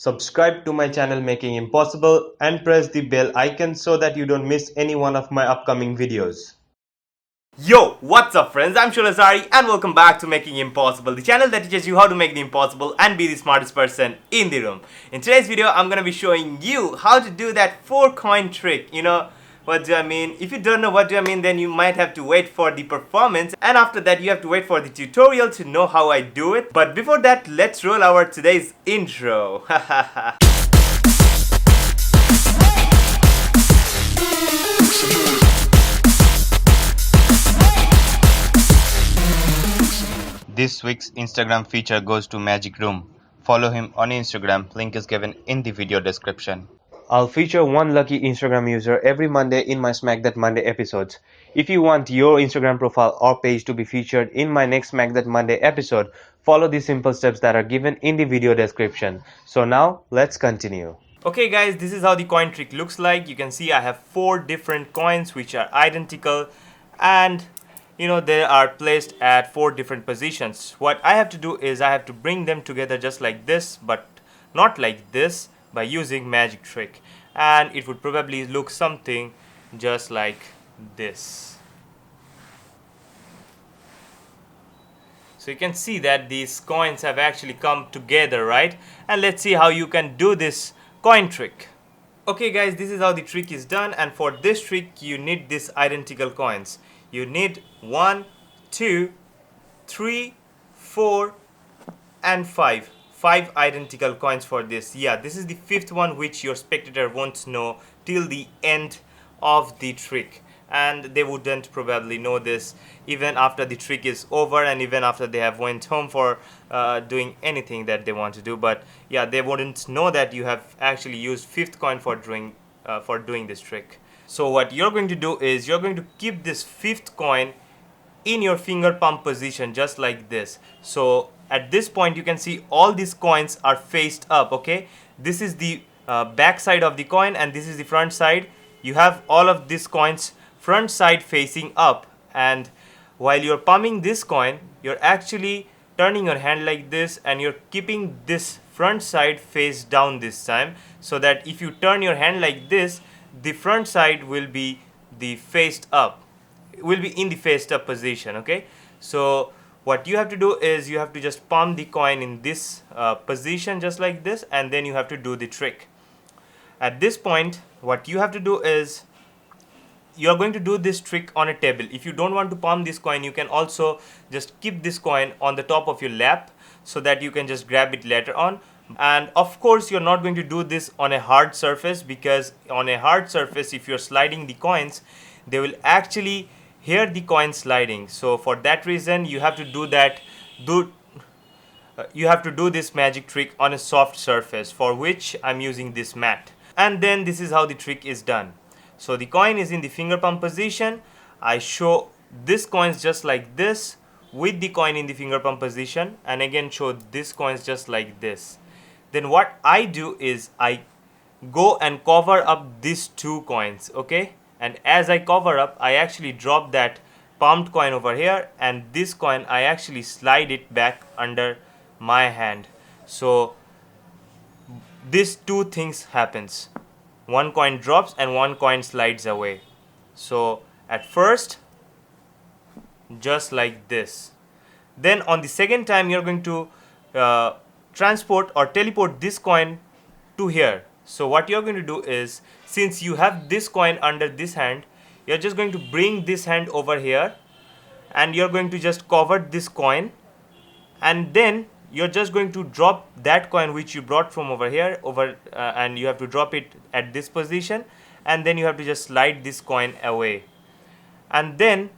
Subscribe to my channel Making Impossible and press the bell icon so that you don't miss any one of my upcoming videos. Yo, what's up friends? I'm Shulazari and welcome back to Making Impossible, the channel that teaches you how to make the impossible and be the smartest person in the room. In today's video, I'm gonna be showing you how to do that 4-coin trick. What do I mean? If you don't know what do I mean, then you might have to wait for the performance, and after that you have to wait for the tutorial to know how I do it. But before that, let's roll our today's intro. This week's Instagram feature goes to Magic Room. Follow him on Instagram, link is given in the video description. I'll feature one lucky Instagram user every Monday in my Smack That Monday episodes. If you want your Instagram profile or page to be featured in my next Smack That Monday episode, follow the simple steps that are given in the video description. So now, let's continue. Okay guys, this is how the coin trick looks like. You can see I have 4 different coins which are identical, and they are placed at 4 different positions. What I have to do is I have to bring them together just like this, but not like this, by using magic trick, and it would probably look something just like this. So you can see that these coins have actually come together, right? And let's see how you can do this coin trick. Okay guys, this is how the trick is done, and for this trick you need these identical coins. You need 1, 2, 3, 4 and 5 identical coins for this. Yeah, this is the 5th one which your spectator won't know till the end of the trick, and they wouldn't probably know this even after the trick is over, and even after they have went home for doing anything that they want to do. But yeah, they wouldn't know that you have actually used 5th coin for doing this trick. So what you're going to do is you're going to keep this 5th coin in your finger palm position just like this. So at this point you can see all these coins are faced up. Okay, this is the back side of the coin and this is the front side. You have all of these coins front side facing up, and while you're palming this coin, you're actually turning your hand like this and you're keeping this front side face down this time, so that if you turn your hand like this, the front side will be the faced up, will be in the faced up position. Okay, so what you have to do is you have to just palm the coin in this position just like this, and then you have to do the trick. At this point, what you have to do is you are going to do this trick on a table. If you don't want to palm this coin, you can also just keep this coin on the top of your lap so that you can just grab it later on. And of course you're not going to do this on a hard surface, because on a hard surface, if you're sliding the coins, they will actually hear the coin sliding. So for that reason you have to do this magic trick on a soft surface, for which I'm using this mat. And then this is how the trick is done. So the coin is in the finger palm position. I show this coins just like this with the coin in the finger palm position, and again show this coins just like this. Then what I do is I go and cover up these 2 coins. Okay, and as I cover up, I actually drop that palmed coin over here, and this coin I actually slide it back under my hand. So these 2 things happens. 1 coin drops and 1 coin slides away. So at first, just like this. Then on the second time, you're going to transport or teleport this coin to here. So what you're going to do is, since you have this coin under this hand, you're just going to bring this hand over here, and you're going to just cover this coin, and then you're just going to drop that coin which you brought from over here and you have to drop it at this position, and then you have to just slide this coin away. And then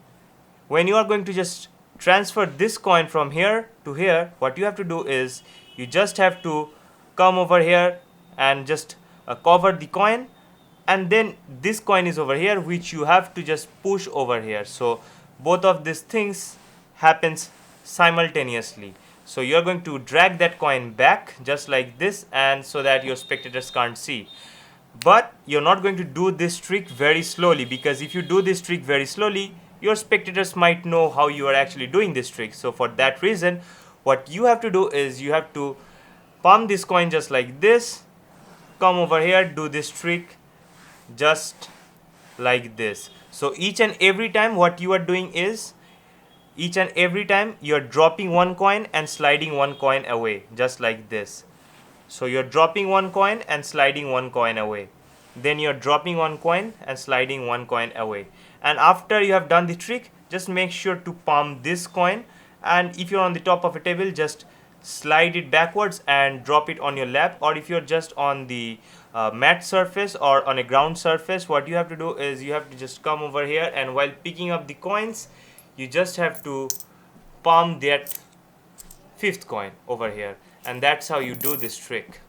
when you are going to just transfer this coin from here to here, what you have to do is you just have to come over here and just cover the coin, and then this coin is over here which you have to just push over here. So both of these things happens simultaneously. So you're going to drag that coin back just like this, and so that your spectators can't see. But you're not going to do this trick very slowly, because if you do this trick very slowly, your spectators might know how you are actually doing this trick. So for that reason, what you have to do is you have to palm this coin just like this, come over here, do this trick just like this. So each and every time what you are doing is, each and every time you are dropping one coin and sliding one coin away, just like this. So you're dropping one coin and sliding one coin away. Then you're dropping one coin and sliding one coin away. And after you have done the trick, just make sure to palm this coin, and if you're on the top of a table, just slide it backwards and drop it on your lap. Or if you're just on the mat surface or on a ground surface, what you have to do is you have to just come over here, and while picking up the coins, you just have to palm that fifth coin over here, and that's how you do this trick.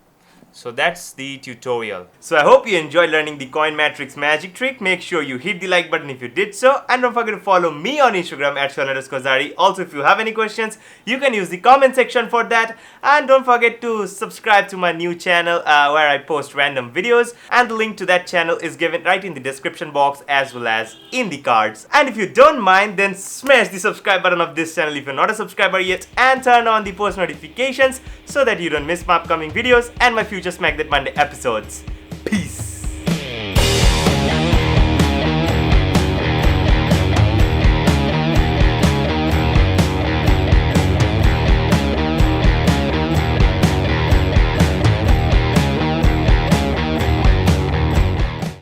So that's the tutorial. So I hope you enjoyed learning the coin matrix magic trick. Make sure you hit the like button if you did so, and don't forget to follow me on Instagram at Shaun_Zari. Also, if you have any questions, you can use the comment section for that, and don't forget to subscribe to my new channel where I post random videos, and the link to that channel is given right in the description box as well as in the cards. And if you don't mind, then smash the subscribe button of this channel if you're not a subscriber yet, and turn on the post notifications so that you don't miss my upcoming videos and my future Smack That Monday episodes. Peace!